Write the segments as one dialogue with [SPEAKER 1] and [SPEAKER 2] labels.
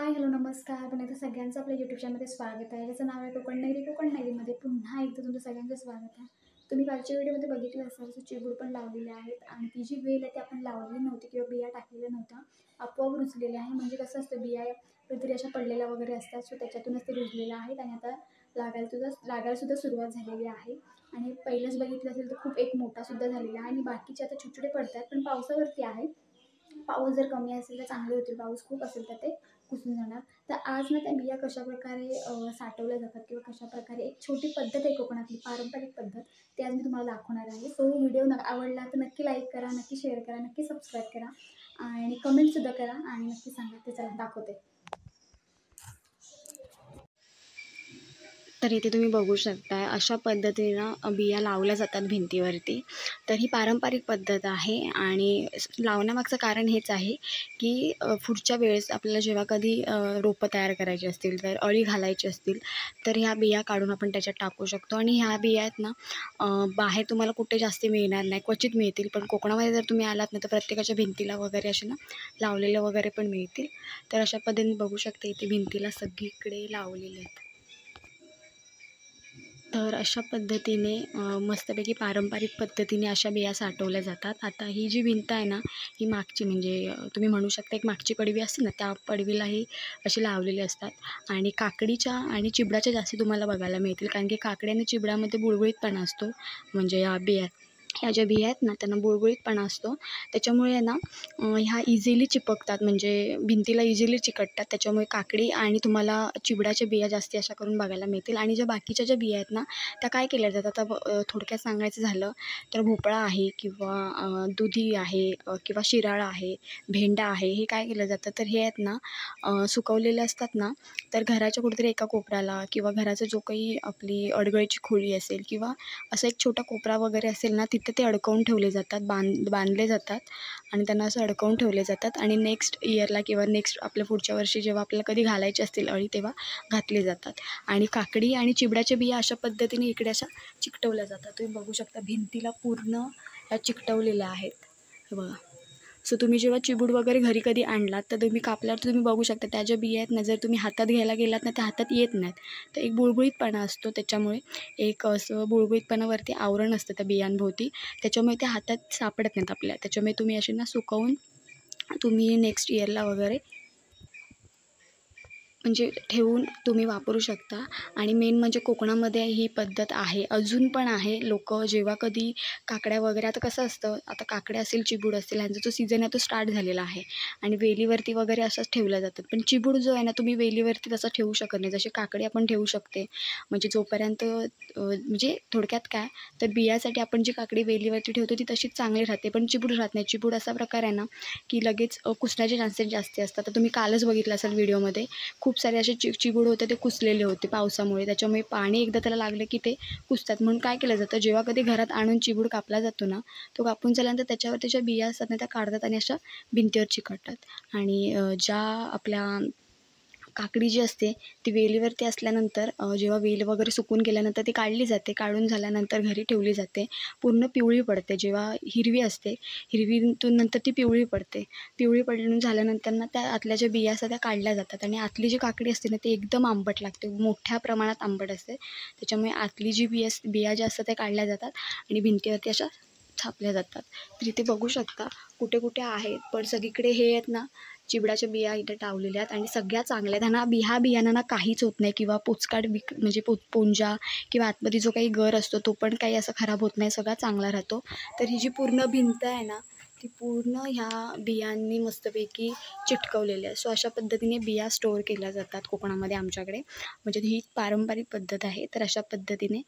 [SPEAKER 1] Hi hello नमस्कार. पण आता सगळ्यांचं आपल्या यूट्यूब चॅनलमध्ये स्वागत आहे. ज्याचं नाव आहे कोकण नगरी. कोकण नगरीमध्ये पुन्हा एकदा तुमचं सगळ्यांचं स्वागत आहे. तुम्ही कालच्या व्हिडिओमध्ये बघितलं असाल तर चिबूड पण लावलेले आहेत आणि ती जी वेल आहे ती आपण लावलेली नव्हती किंवा बिया टाकलेल्या नव्हत्या, आपोआप रुजलेल्या आहे. म्हणजे कसं असतं, बिया कधीतरी अशा पडलेल्या वगैरे असतात, सो त्याच्यातूनच ते रुजलेल्या आहेत आणि आता लागायला सुद्धा सुरुवात झालेली आहे. आणि पहिलंच बघितलं असेल तर खूप एक मोठासुद्धा झालेला आहे आणि बाकीचे आता छोटे छोटे पडतात, पण पावसावरती आहे. पाऊस जर कमी असेल तर चांगले होतील, पाऊस खूप असेल तर ते कुजून जाणार. तर आज ना त्या बिया कशाप्रकारे साठवल्या जातात किंवा कशाप्रकारे एक छोटी पद्धत आहे कोकणातली पारंपरिक पद्धत, ते आज मी तुम्हाला दाखवणार आहे. सो व्हिडिओ आवडला तर नक्की लाईक करा, नक्की शेअर करा, नक्की सबस्क्राईब करा आणि कमेंटसुद्धा करा आणि नक्की सांगा. ते चला दाखवते.
[SPEAKER 2] तर इथे तुम्ही बघू शकता अशा पद्धतीनं बिया लावल्या जातात भिंतीवरती. तर ही पारंपरिक पद्धत आहे आणि लावण्यामागचं कारण हेच आहे की पुढच्या वेळेस आपल्याला जेव्हा कधी रोपं तयार करायची असतील, तर अळी घालायची असतील, तर ह्या बिया काढून आपण त्याच्यात टाकू शकतो. आणि ह्या बिया आहेत ना, बाहेर तुम्हाला कुठे जास्त मिळणार नाही, क्वचित मिळतील. पण कोकणामध्ये जर तुम्ही आलात ना, तर प्रत्येकाच्या भिंतीला वगैरे असे ना लावलेलं वगैरे पण मिळतील. तर अशा पद्धतीने बघू शकते इथे भिंतीला सगळीकडे लावलेले आहेत. तर अशा पद्धतीने मस्तपैकी पारंपरिक पद्धतीने अशा बिया साठवल्या जातात. आता ही जी भिंत आहे ना, ही मागची म्हणजे तुम्ही म्हणू शकता एक मागची पडवी असते ना, त्या पडवीलाही अशी लावलेली असतात. आणि काकडीच्या आणि चिबडाच्या जास्ती तुम्हाला बघायला मिळतील, कारण की काकडी आणि चिबडामध्ये बुळबुळीतपणा असतो. म्हणजे ह्या ज्या बिया आहेत ना, त्यांना बुळबुळीतपणा असतो. त्याच्यामुळे आहे ना, ह्या इझिली चिपकतात, म्हणजे भिंतीला इझिली चिकटतात. त्याच्यामुळे काकडी आणि तुम्हाला चिबडाच्या बिया जास्ती अशा करून बघायला मिळतील. आणि ज्या बाकीच्या ज्या बिया आहेत ना, त्या काय केल्या जातात, आता थोडक्यात सांगायचं झालं तर भोपळा आहे किंवा दुधी आहे किंवा शिराळा आहे, भेंडा आहे, हे काय केलं जातं, तर हे आहेत ना सुकवलेले असतात ना, तर घराच्या कुठेतरी एका कोपऱ्याला किंवा घराचा जो काही आपली अडगळीची खोली असेल किंवा असा एक छोटा कोपरा वगैरे असेल ना, तिथे ते अडकवून ठेवले जातात, बांधले जातात आणि त्यांना असं अडकवून ठेवले जातात. आणि नेक्स्ट इयरला किंवा नेक्स्ट आपल्या पुढच्या वर्षी जेव्हा आपल्याला कधी घालायचे असतील अळी, तेव्हा घातले जातात. आणि काकडी आणि चिबडाच्या बिया अशा पद्धतीने इकडे अशा चिकटवल्या जातात. तुम्ही बघू शकता भिंतीला पूर्ण या चिकटवलेल्या आहेत, हे बघा. सो तुम्ही जेव्हा चिबूड वगैरे घरी कधी आणलात, तर तुम्ही कापल्यावर तुम्ही बघू शकता त्या ज्या बिया आहेत ना, जर तुम्ही हातात घ्यायला गेलात ना, त्या हातात येत नाहीत. तर एक बुळबुळीतपणा असतो, त्याच्यामुळे एक असं बुळबुळीतपणावरती आवरण असतं त्या बियांभोवती, त्याच्यामुळे त्या हातात सापडत नाहीत आपल्या. त्याच्यामुळे तुम्ही असे ना सुकवून तुम्ही नेक्स्ट इयरला वगैरे म्हणजे ठेवून तुम्ही वापरू शकता. आणि मेन म्हणजे कोकणामध्ये ही पद्धत आहे, अजून पण आहे. लोकं जेव्हा कधी काकड्या वगैरे, आता कसं असतं, आता काकड्या असेल, चिबूड असेल, ह्यांचा जो सीझन आहे तो स्टार्ट झालेला आहे आणि वेलीवरती वगैरे असंच ठेवल्या जातात. पण चिबूड जो आहे ना, तुम्ही वेलीवरती तसं ठेवू शकत नाही, जशी काकडी आपण ठेवू शकते. म्हणजे जोपर्यंत म्हणजे थोडक्यात काय, तर बियासाठी आपण जी काकडी वेलीवरती ठेवतो ती तशीच चांगली राहते, पण चिबूड राहत नाही. चिबूड असा प्रकार आहे ना, की लगेच कुसण्याचे चान्सेस जास्ती असतात. तर तुम्ही कालच बघितलं असेल व्हिडिओमध्ये, खूप सारे असे चिबूड होते, ते कुसलेले होते पावसामुळे. त्याच्यामुळे पाणी एकदा त्याला लागलं की ते कुसतात. म्हणून काय केलं जातं, जेव्हा कधी घरात आणून चिबूड कापला जातो ना, तो कापून झाल्यानंतर त्याच्यावरती ज्या बिया असतात ना, त्या काढतात आणि अशा भिंतीवर चिकटतात. आणि ज्या आपल्या काकडी जी असते ती वेलीवरती असल्यानंतर जेव्हा वेल वगैरे सुकून गेल्यानंतर ती काढली जाते. काढून झाल्यानंतर घरी ठेवली जाते. पूर्ण पिवळी पडते. जेव्हा हिरवी असते, हिरवीतून नंतर ती पिवळी पडते. पिवळी पडून झाल्यानंतर ना, त्या आतल्या ज्या बिया असतात त्या काढल्या जातात आणि आतली जी काकडी असते ना, ती एकदम आंबट लागते, मोठ्या प्रमाणात आंबट असते. त्याच्यामुळे आतली जी बिया ज्या असतात त्या काढल्या जातात आणि भिंतीवरती अशा छापल्या जातात. तर इथे बघू शकता कुठे कुठे आहेत, पण सगळीकडे हे आहेत ना, चिबडाच्या बिया इथे टावलेल्या आहेत आणि सगळ्या चांगल्या आहेत. ह्यांना ह्या बियांना काहीच होत नाही किंवा पोचकाट म्हणजे पोंजा किंवा आतमध्ये जो काही गर असतो तो पण काही असं खराब होत नाही, सगळा चांगला राहतो. तर ही जी पूर्ण भिंत आहे ना, ती पूर्ण ह्या बियांनी मस्तपैकी चिटकवलेली आहे. सो अशा पद्धतीने बिया स्टोअर केल्या जातात कोकणामध्ये आमच्याकडे. म्हणजे ही पारंपरिक पद्धत आहे. तर अशा पद्धतीने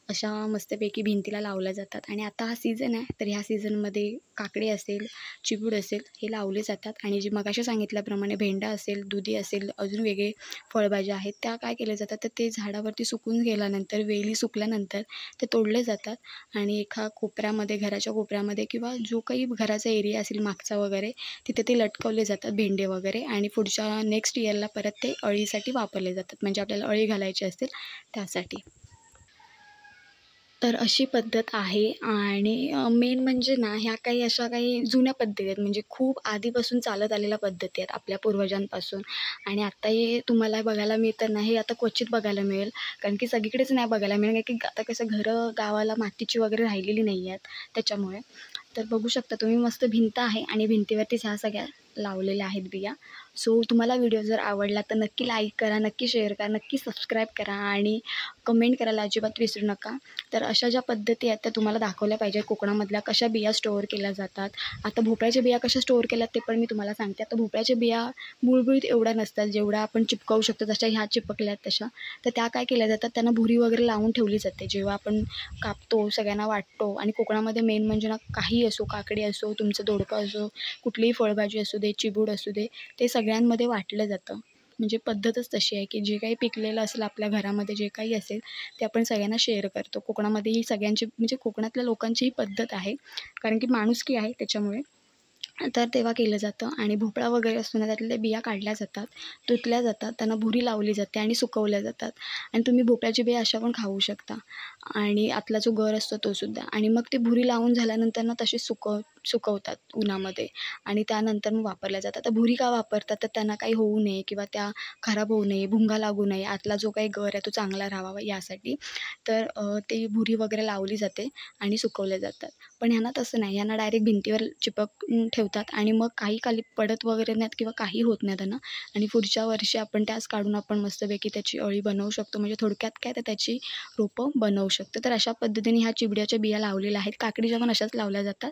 [SPEAKER 2] अशा मस्तपैकी भिंतीला लावल्या जातात. आणि आता हा सीझन आहे, तर ह्या सीझनमध्ये काकडी असेल, चिबूड असेल, हे लावले जातात. आणि जी मगाशी सांगितल्याप्रमाणे भेंडा असेल, दुधी असेल, अजून वेगळे फळभाज्या आहेत, त्या काय केल्या जातात, तर ते झाडावरती सुकून गेल्यानंतर, वेली सुकल्यानंतर ते तोडले जातात आणि एका कोपऱ्यामध्ये, घराच्या कोपऱ्यामध्ये किंवा जो काही घराचा एरिया असेल मागचा वगैरे, तिथे ते लटकवले जातात भेंडे वगैरे. आणि पुढच्या नेक्स्ट इयरला परत ते अळीसाठी वापरले जातात, म्हणजे आपल्याला अळी घालायची असतील त्यासाठी. तर अशी पद्धत आहे आणि मेन म्हणजे ना ह्या काही अशा काही जुन्या पद्धती आहेत, म्हणजे खूप आधीपासून चालत आलेल्या पद्धती आहेत आपल्या पूर्वजांपासून. आणि आत्ता हे तुम्हाला बघायला मिळतं ना, हे आता क्वचित बघायला मिळेल. कारण की सगळीकडेच नाही बघायला मिळेल, कारण की आता कसं घरं गावाला मातीची वगैरे राहिलेली नाही आहेत त्याच्यामुळे. तर बघू शकता तुम्ही, मस्त भिंत आहे आणि भिंतीवरतीच ह्या सगळ्या लावलेल्या आहेत बिया. सो तुम्हाला व्हिडिओ जर आवडला तर नक्की लाईक करा, नक्की शेअर करा, नक्की सबस्क्राईब करा आणि कमेंट करायला अजिबात विसरू नका. तर अशा ज्या पद्धती आहेत त्या तुम्हाला दाखवल्या पाहिजे कोकणामधल्या, कशा बिया स्टोअर केल्या जातात. आता भोपळ्याच्या बिया कशा स्टोअर केल्यात ते पण मी तुम्हाला सांगते. आता भोपळ्याच्या बिया बुळबुळीत एवढ्या नसतात जेवढ्या आपण चिपकवू शकतो, जशा ह्या चिपकल्यात तशा. तर त्या काय केल्या जातात, त्यांना भुरी वगैरे लावून ठेवली जाते. जेव्हा आपण कापतो, सगळ्यांना वाटतो. आणि कोकणामध्ये मेन म्हणजे ना, काही असो, काकडी असो, तुमचं दोडकं असो, कुठलीही फळभाजी असू दे, चिबूड असू दे, ते सगळ्यांमध्ये वाटलं जातं. म्हणजे पद्धतच तशी आहे की जे काही पिकलेलं असेल आपल्या घरामध्ये, जे काही असेल ते आपण सगळ्यांना शेअर करतो. कोकणामध्ये ही सगळ्यांची, म्हणजे कोकणातल्या लोकांची ही पद्धत आहे, कारण की माणुसकी आहे त्याच्यामुळे. तर तेव्हा केलं जातं. आणि भोपळा वगैरे असतो ना, त्यातल्या बिया काढल्या जातात, धुतल्या जातात, त्यांना भुरी लावली जाते आणि सुकवल्या जातात. आणि तुम्ही भोपळ्याची बिया अशा पण खाऊ शकता. आणि आतला जो गर असतो तो सुद्धा. आणि मग ते भुरी लावून झाल्यानंतर ना तसे सुकवतात उन्हामध्ये आणि त्यानंतर मग वापरल्या जातात. तर भुरी का वापरतात, तर त्यांना काही होऊ नये किंवा त्या खराब होऊ नये, भुंगा लागू नये, आतला जो काही गर आहे तो चांगला राहावा यासाठी. तर ते भुरी वगैरे लावली जाते आणि सुकवले जातात. पण ह्यांना तसं नाही, ह्यांना डायरेक्ट भिंतीवर चिपकून ठेवतात आणि मग काही खाली पडत वगैरे नाहीत किंवा काही होत नाही त्यांना. आणि पुढच्या वर्षी आपण त्याच काढून आपण मस्तपैकी त्याची अळी बनवू शकतो. म्हणजे थोडक्यात काय, तर त्याची रोपं बनवू शकतो. तर अशा पद्धतीने ह्या चिबड्याच्या बिया लावलेल्या आहेत. काकडीच्या पण अशाच लावल्या जातात.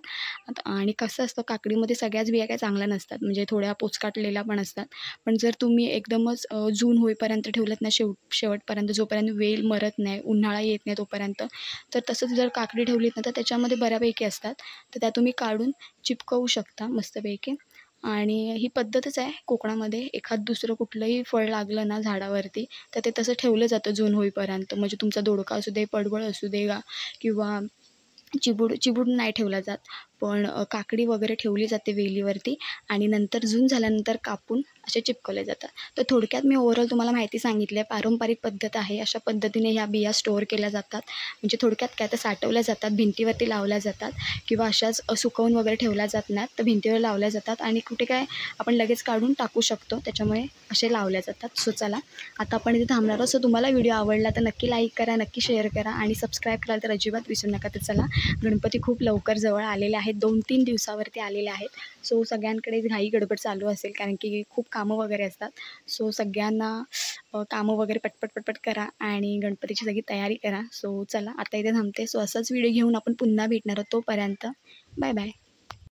[SPEAKER 2] आणि कसं असतं, काकडीमध्ये सगळ्याच बिया काही चांगल्या नसतात, म्हणजे थोड्या पोचकाटलेल्या पण असतात. पण जर तुम्ही एकदमच जून होईपर्यंत ठेवलत ना, शेवटपर्यंत, जोपर्यंत वेल मरत नाही, उन्हाळा येत नाही तोपर्यंत, तर तसंच जर काकडी ठेवलीत ना, तर त्याच्यामध्ये बऱ्यापैकी असतात. तर त्या तुम्ही काढून चिपकवू शकता मस्तपैकी. आणि ही पद्धतच आहे कोकणामध्ये. एखाद दुसरं कुठलंही फळ लागलं ना झाडावरती, तर ते तसं ठेवलं जातं जून होईपर्यंत. म्हणजे तुमचा दोडका असू दे, पडवळ असू दे किंवा चिबूड नाही ठेवला जात. पण काकडी वगैरे ठेवली जाते वेलीवरती आणि नंतर जून झाल्यानंतर कापून असे चिपकवले जातात. तर थोडक्यात मी ओव्हरऑल तुम्हाला माहिती सांगितली आहे. पारंपरिक पद्धत आहे. अशा पद्धतीने ह्या बिया स्टोअर केल्या जातात. म्हणजे थोडक्यात काय, तर साठवल्या जातात, भिंतीवरती लावल्या जातात किंवा अशाच सुकवून वगैरे ठेवल्या जात नाहीत, तर भिंतीवर लावल्या जातात. आणि कुठे काय आपण लगेच काढून टाकू शकतो, त्याच्यामुळे असे लावल्या जातात. सो चला, आता आपण इथे थांबणार आहोत. सो तुम्हाला व्हिडिओ आवडला तर नक्की लाईक करा, नक्की शेअर करा आणि सबस्क्राईब करायला तर अजिबात विसरू नका. तर चला, गणपती खूप लवकर जवळ आलेले आहेत, 2-3 दिवसावरती आलेले आहेत. सो सगळ्यांकडे घाई गडबड चालू असेल, कारण की खूप कामं वगैरे असतात. सो सगळ्यांना कामं वगैरे पटपट करा आणि गणपतीची सगळी तयारी करा. सो चला, आता इथे थांबते. सो असाच व्हिडिओ घेऊन आपण पुन्हा भेटणार आहोत. तोपर्यंत बाय बाय.